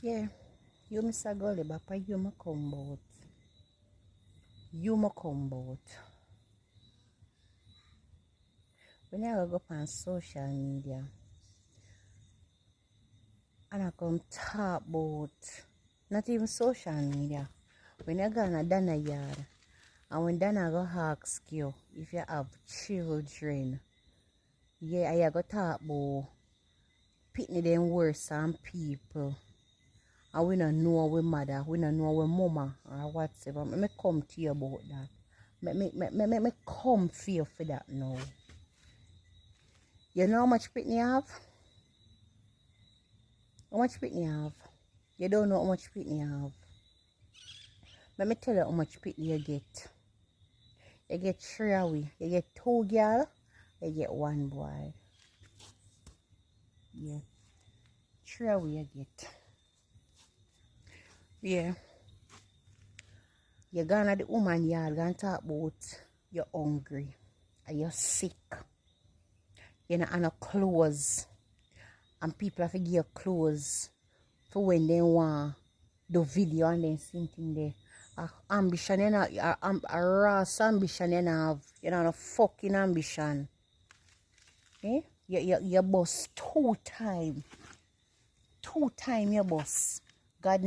Yeah, you Mr. Gully Bap, you ma come bout. You ma come bout. When I go on social media and I come talk about not even social media. When I go on a Dana yard and when Dana go ask you if you have children, yeah, I go talk about pitney them worse than people. And we don't know our mother, we don't know our mama or whatever. Me come to you about that. Me come for you for that now. You know how much pitney you have? How much pitney you have? You don't know how much pitney you have. Let me tell you how much pitney you get. You get 3 away. You get 2 girl, you get 1 boy. Yeah. 3 away you get. Yeah. You're gonna the woman yard gonna talk about you're hungry and you're sick. You know, and no clothes. And people have to give you clothes for when they want the video and then something there. Ambition, you know, a rash ambition you have. You know, a fucking ambition. Eh? You boss 2 times. 2 times you boss. God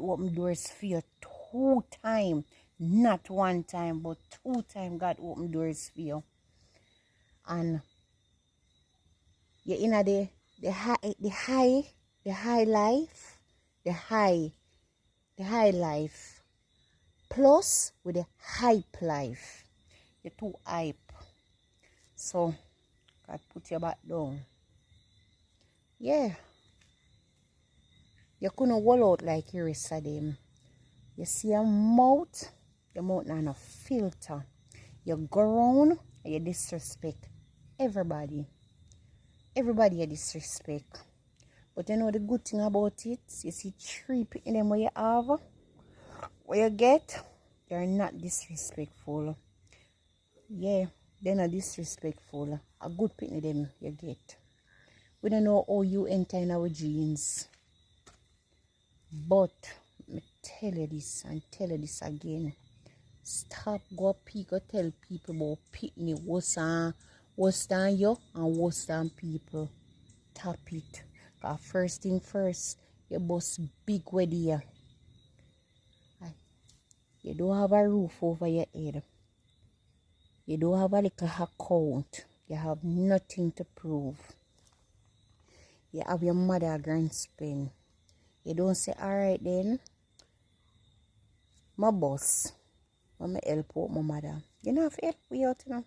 open doors for you 2 times. Not 1 time, but 2 times God open doors for you. And you're in the high life. Plus with the hype life. You're too hype. So God put your back down. Yeah. You couldn't wall out like the rest of them. You see your mouth not a filter. You go around and you disrespect everybody. Everybody you disrespect. But you know the good thing about it, you see 3 people in them where you have, what you get, they're not disrespectful. Yeah, they're not disrespectful. A good people in them you get. We don't know how you enter in our genes. But me tell you this and tell you this again. Stop go tell people about pitney worse than you and worse than people. Tap it. Cause first thing first, you boss big wedding. You don't have a roof over your head. You don't have a little account. You have nothing to prove. You have your mother grand spend. You don't say, alright then, my boss, I'm help out my mother. You don't have to help me out, you know.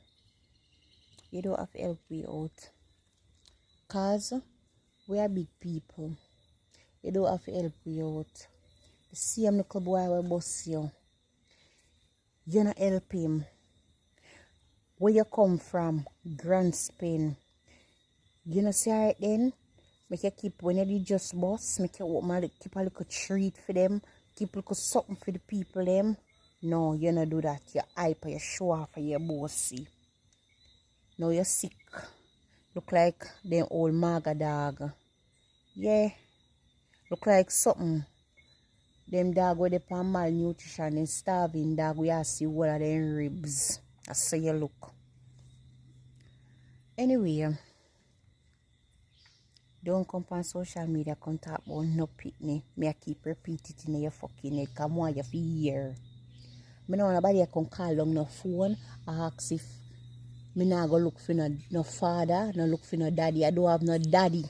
You don't have to help me out. Because we are big people. You don't have to help me out. The same little boy will boss you. You not help him. Where you come from, grand spin. You know say alright then. Make you keep, when you just boss, make you keep a little treat for them, keep a little something for the people them. No, you don't do that. You hype, you show off, you bossy. No, you're sick. Look like them old maga dog. Yeah. Look like something. Them dog with the malnutrition and starving dog, we have see all of them ribs. That's how you look. Anyway. Don't come on social media come talk about no pitney. Me I keep repeating it in your fucking head. Come on, you for hear. Me know nobody can call on no phone. I ask if me not go look for no father, no look for no daddy. I don't have no daddy.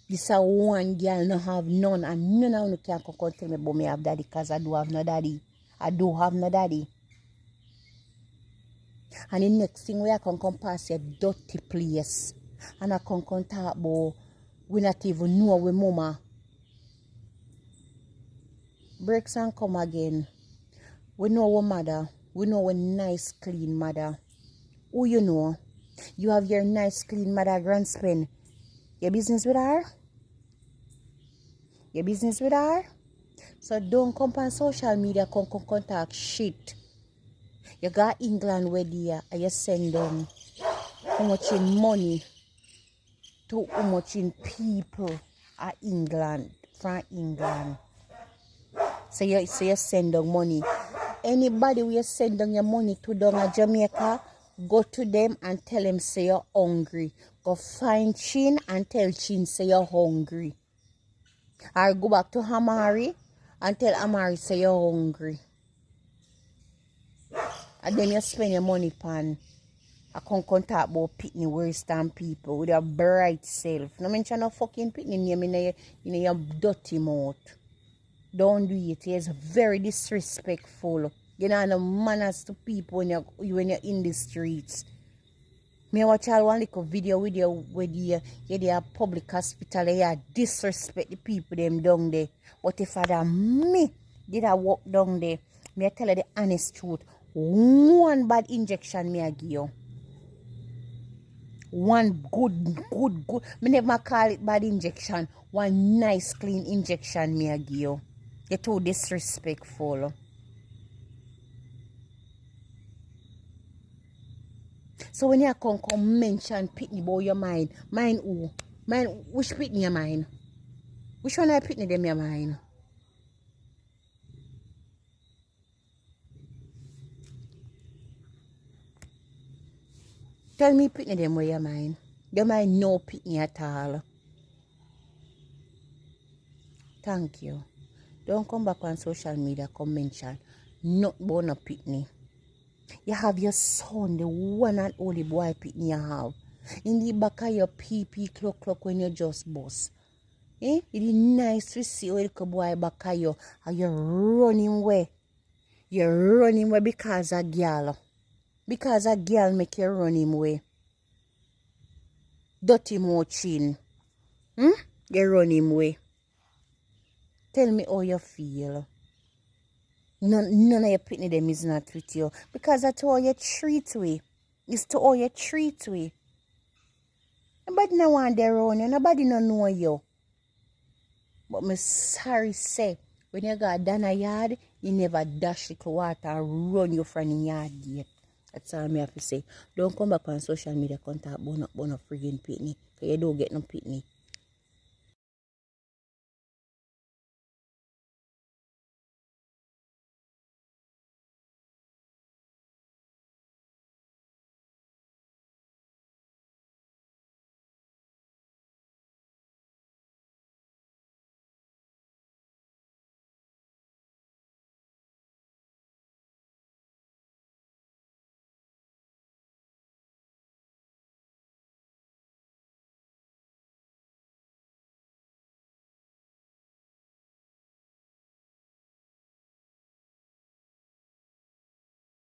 This a one girl no have none, and none of you can come tell me about me have daddy because I do have no daddy. I do have no daddy. And the next thing we I can come past your dirty place. And I can talk about we not even know our mama. Breaks and come again. We know our mother. We know our nice clean mother. Who you know? You have your nice clean mother grandspin. Your business with her? Your business with her? So don't come on social media come talk shit. You got England where there and you send them how much in money to how much in people. England, from England. So you send them money. Anybody will send them your money to down at Jamaica, go to them and tell them say you're hungry. Go find Chin and tell Chin say you're hungry. Or go back to Amari and tell Amari say you're hungry. And then you spend your money pan. I can't talk about pitney worse than people with a bright self. No mention no fucking pitney name in your dirty mouth. Don't do it. It's very disrespectful. You know, no manners to people when you're in the streets. Me watch all one little video with you where you public hospital, you disrespect the people them down there. But if I me did I walk down there, me I tell you the honest truth. One bad injection me I give you. One good. Me never call it bad injection. One nice clean injection me I give you. You're too disrespectful. So when you come mention pitney about your mind who? Mind which pitney your mind? Which one I pitney them your mind? Tell me pitney them where your mind. Your mind no pitney at all. Thank you. Don't come back on social media, come mention not about no pitney. You have your son, the one and only boy pitney you have. In the back of your pee clock when you just bust. Eh? It is nice to see a little boy back of you and you're running away. You're running away because a girl. Because a girl make you run him away. Dirty mouth chin. You run him away. Tell me how you feel. None of your pitney them is not with you. Because that's how you treat we. It's to how you treat we. Nobody no want their own you. Nobody no know you. But me sorry say, when you got down a yard, you never dash little water and run you from the yard gate. That's all me have to say. Don't come back on social media contact about no friggin' pitney. Because you don't get no pitney.